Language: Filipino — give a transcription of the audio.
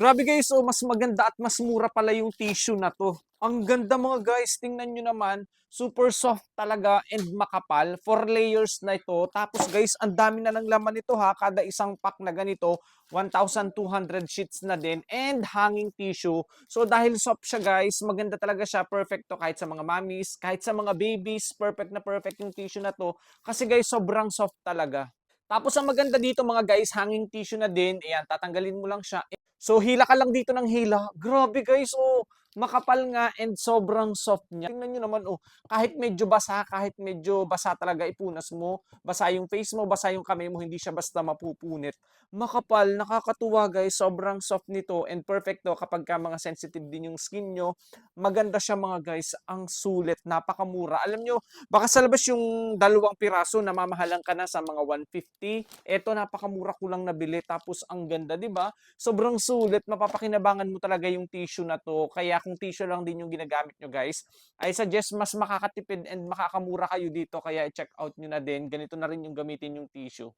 Grabe guys, oh, mas maganda at mas mura pala yung tissue na 'to. Ang ganda mga guys, tingnan niyo naman, super soft talaga and makapal. 4 layers na ito. Tapos guys, ang dami na ng laman nito ha. Kada isang pack na ganito, 1,200 sheets na din and hanging tissue. So dahil soft siya guys, maganda talaga siya. Perfect to kahit sa mga mommies, kahit sa mga babies. Perfect na perfect yung tissue na 'to. Kasi guys, sobrang soft talaga. Tapos ang maganda dito mga guys, hanging tissue na din. Ayan, tatanggalin mo lang siya. So, hila ka lang dito ng hila. Grabe guys, oh, makapal nga and sobrang soft niya. Tingnan niyo naman, oh, kahit medyo basa talaga ipunas mo, basa yung face mo, basa yung kamay mo, hindi siya basta mapupunit. Makapal, nakakatuwa guys, sobrang soft nito and perfect to kapag ka mga sensitive din yung skin nyo. Maganda siya mga guys, ang sulit, napakamura. Alam nyo, baka sa labas yung 2 piraso, namamahalan ka na sa mga 150. Eto, napakamura ko lang nabili, tapos ang ganda, di ba? Sobrang sulit, mapapakinabangan mo talaga yung tissue na 'to. Kaya kung tissue lang din yung ginagamit nyo guys, I suggest mas makakatipid and makakamura kayo dito kaya i-check out nyo na din. Ganito na rin yung gamitin yung tissue.